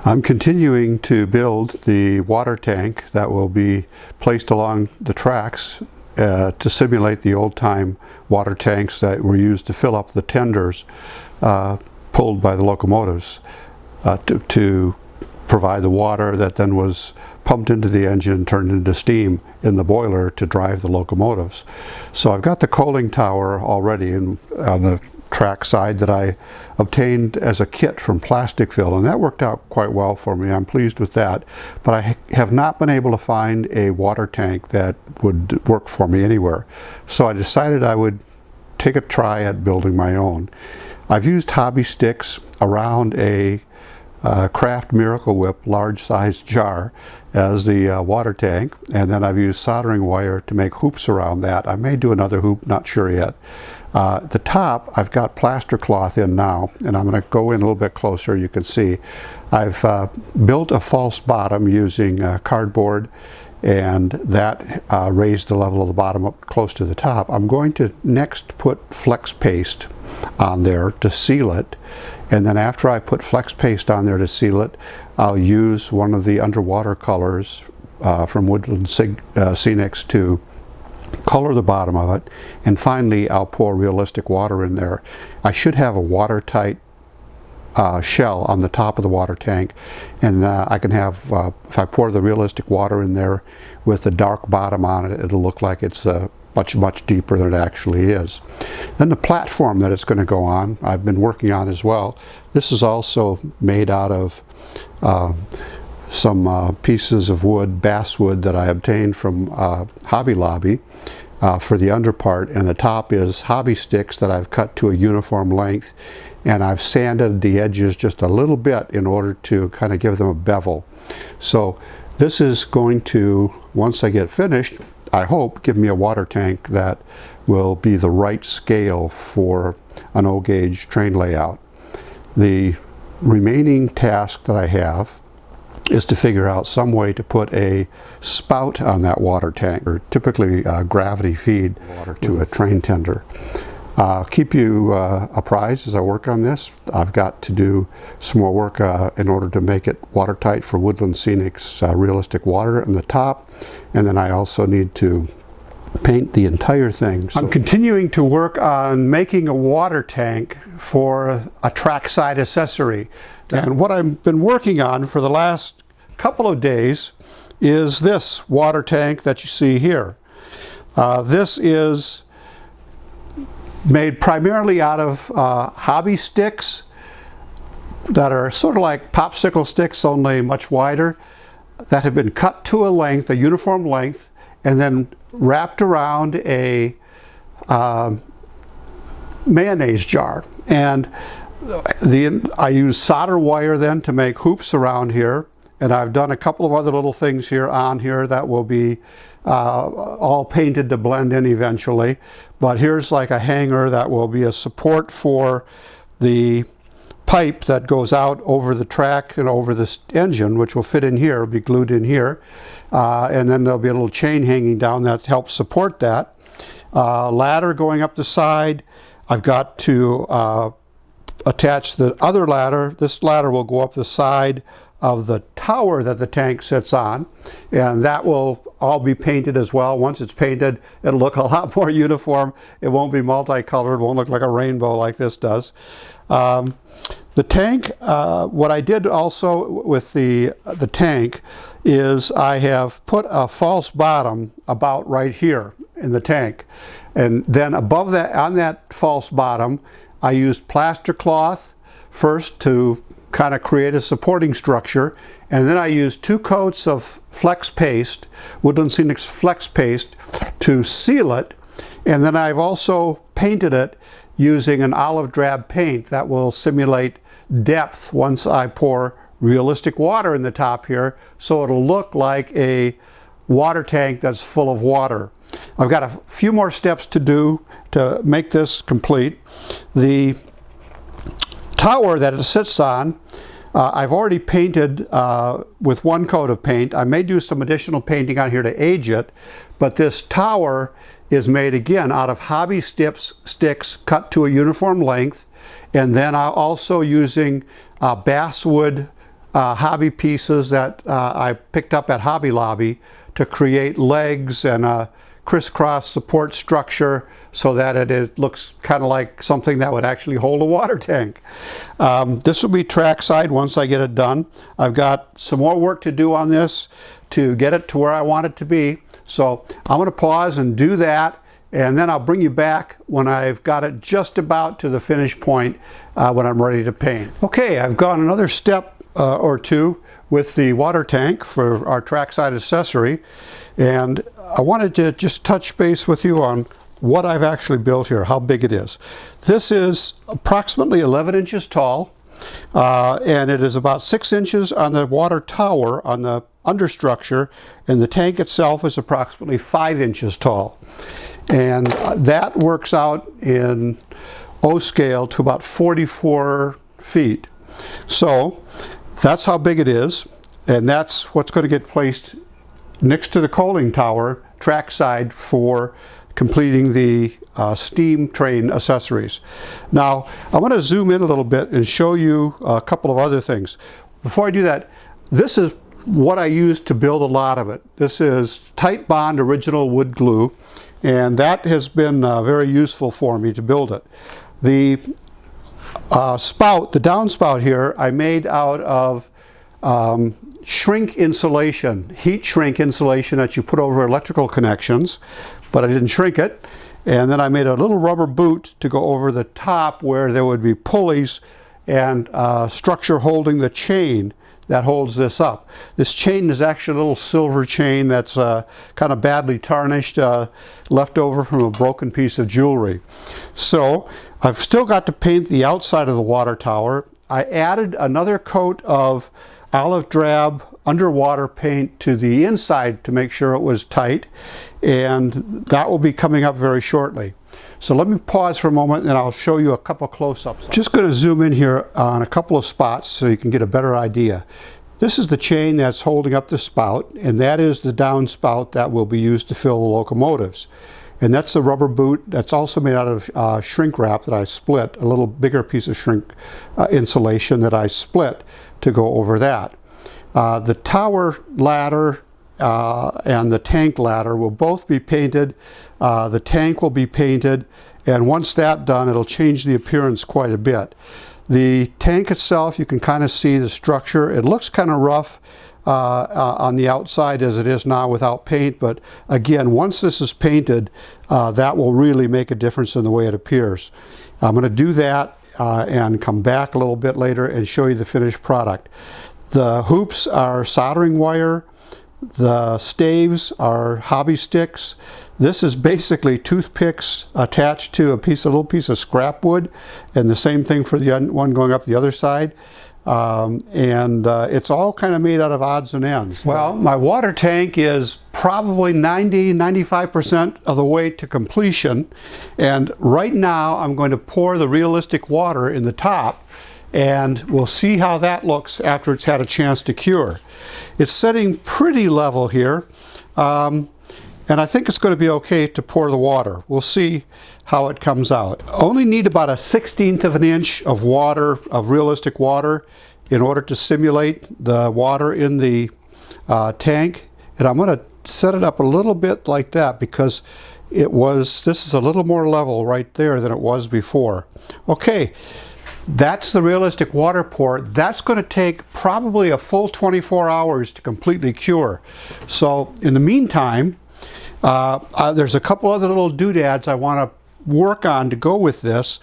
I'm continuing to build the water tank that will be placed along the tracks to simulate the old-time water tanks that were used to fill up the tenders pulled by the locomotives to provide the water that then was pumped into the engine, turned into steam in the boiler to drive the locomotives. So I've got the coaling tower already on the track side that I obtained as a kit from Plasticville, and that worked out quite well for me. I'm pleased with that, but I have not been able to find a water tank that would work for me anywhere. So I decided I would take a try at building my own. I've used hobby sticks around a Craft Miracle Whip large-sized jar as the water tank, and then I've used soldering wire to make hoops around that. I may do another hoop, not sure yet. The top, I've got plaster cloth in now, and I'm going to go in a little bit closer. You can see I've built a false bottom using cardboard, and that raised the level of the bottom up close to the top. I'm going to next put flex paste on there to seal it, and then after I put flex paste on there to seal it, I'll use one of the underwater colors from Woodland Scenics to color the bottom of it, and finally I'll pour realistic water in there. I should have a watertight shell on the top of the water tank, and I can have, if I pour the realistic water in there with a dark bottom on it, it'll look like it's much deeper than it actually is. Then the platform that it's going to go on, I've been working on as well. This is also made out of some pieces of wood, basswood, that I obtained from Hobby Lobby for the underpart, and the top is hobby sticks that I've cut to a uniform length, and I've sanded the edges just a little bit in order to kind of give them a bevel. So this is going to, once I get finished, I hope, give me a water tank that will be the right scale for an O-gauge train layout. The remaining task that I have is to figure out some way to put a spout on that water tank, or typically gravity feed water to a train tender. I'll keep you apprised as I work on this. I've got to do some more work in order to make it watertight for Woodland Scenics realistic water in the top, and then I also need to paint the entire thing. So I'm continuing to work on making a water tank for a trackside accessory. And what I've been working on for the last couple of days is this water tank that you see here. This is made primarily out of hobby sticks that are sort of like popsicle sticks, only much wider, that have been cut to a length, a uniform length, and then wrapped around a mayonnaise jar. And I use solder wire then to make hoops around here, and I've done a couple of other little things here on here that will be all painted to blend in eventually. But here's like a hanger that will be a support for the pipe that goes out over the track and over this engine, which will fit in here, be glued in here. And then there'll be a little chain hanging down that helps support that. Ladder going up the side. I've got to attach the other ladder. This ladder will go up the side of the tower that the tank sits on, and that will all be painted as well. Once it's painted, it'll look a lot more uniform. It won't be multicolored, won't look like a rainbow like this does. The tank, what I did also with the tank is I have put a false bottom about right here in the tank, and then above that, on that false bottom, I used plaster cloth first to kind of create a supporting structure, and then I used 2 coats of flex paste, Woodland Scenics flex paste, to seal it, and then I've also painted it using an olive drab paint that will simulate depth once I pour realistic water in the top here, so it'll look like a water tank that's full of water. I've got a few more steps to do to make this complete. The tower that it sits on, I've already painted with 1 coat of paint. I may do some additional painting on here to age it, but this tower is made again out of hobby sticks cut to a uniform length, and then I'm also using basswood hobby pieces that I picked up at Hobby Lobby to create legs and a crisscross support structure so that it looks kind of like something that would actually hold a water tank. This will be trackside once I get it done. I've got some more work to do on this to get it to where I want it to be. So I'm going to pause and do that, and then I'll bring you back when I've got it just about to the finish point when I'm ready to paint. Okay, I've gone another step or two with the water tank for our trackside accessory, and I wanted to just touch base with you on what I've actually built here, how big it is. This is approximately 11 inches tall, and it is about 6 inches on the water tower on the understructure, and the tank itself is approximately 5 inches tall. And that works out in O scale to about 44 feet. So that's how big it is, and that's what's going to get placed next to the coaling tower trackside for completing the steam train accessories. Now I want to zoom in a little bit and show you a couple of other things. Before I do that, this is what I used to build a lot of it. This is tight bond original wood glue, and that has been very useful for me to build it. The spout, the downspout here, I made out of shrink insulation, heat shrink insulation that you put over electrical connections, but I didn't shrink it. And then I made a little rubber boot to go over the top where there would be pulleys and structure holding the chain that holds this up. This chain is actually a little silver chain that's kind of badly tarnished, left over from a broken piece of jewelry. So I've still got to paint the outside of the water tower. I added another coat of olive drab underwater paint to the inside to make sure it was tight, and that will be coming up very shortly. So let me pause for a moment and I'll show you a couple close-ups. Just going to zoom in here on a couple of spots so you can get a better idea. This is the chain that's holding up the spout, and that is the downspout that will be used to fill the locomotives. And that's the rubber boot that's also made out of shrink wrap that I split, a little bigger piece of shrink insulation that I split to go over that. The tower ladder and the tank ladder will both be painted. The tank will be painted, and once that's done, it'll change the appearance quite a bit. The tank itself, you can kind of see the structure. It looks kind of rough on the outside as it is now without paint, but again, once this is painted, that will really make a difference in the way it appears. I'm going to do that and come back a little bit later and show you the finished product. The hoops are soldering wire. The staves are hobby sticks. This is basically toothpicks attached to a little piece of scrap wood, and the same thing for the one going up the other side. It's all kind of made out of odds and ends. Well, my water tank is probably 90–95% of the way to completion, and right now I'm going to pour the realistic water in the top, and we'll see how that looks after it's had a chance to cure. It's setting pretty level here, and I think it's going to be okay to pour the water. We'll see how it comes out. Only need about 1/16 of an inch of water, of realistic water, in order to simulate the water in the tank. And I'm going to set it up a little bit like that because this is a little more level right there than it was before. Okay. That's the realistic water pour. That's going to take probably a full 24 hours to completely cure. So in the meantime, there's a couple other little doodads I want to work on to go with this,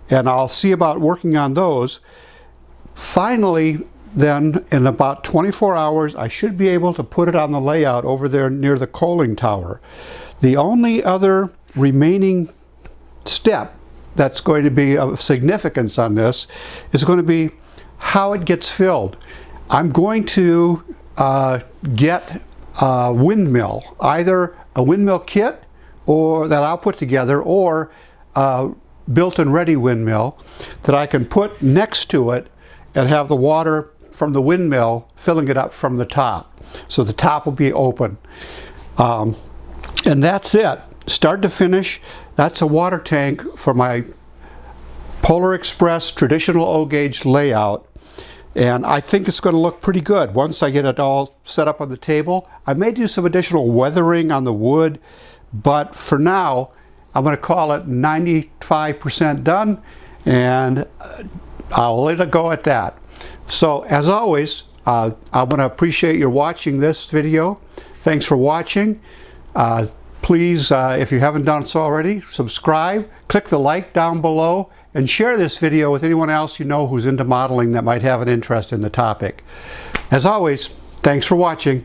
and I'll see about working on those. Finally, then, in about 24 hours, I should be able to put it on the layout over there near the coaling tower. The only other remaining step that's going to be of significance on this is going to be how it gets filled. I'm going to get a windmill, either a windmill kit or that I'll put together, or a built-in ready windmill that I can put next to it and have the water from the windmill filling it up from the top. So the top will be open. And that's it. Start to finish, that's a water tank for my Polar Express traditional O-gauge layout. And I think it's going to look pretty good once I get it all set up on the table. I may do some additional weathering on the wood, but for now, I'm going to call it 95% done, and I'll let it go at that. So as always, I'm going to appreciate your watching this video. Thanks for watching. Please, if you haven't done so already, subscribe, click the like down below, and share this video with anyone else you know who's into modeling that might have an interest in the topic. As always, thanks for watching.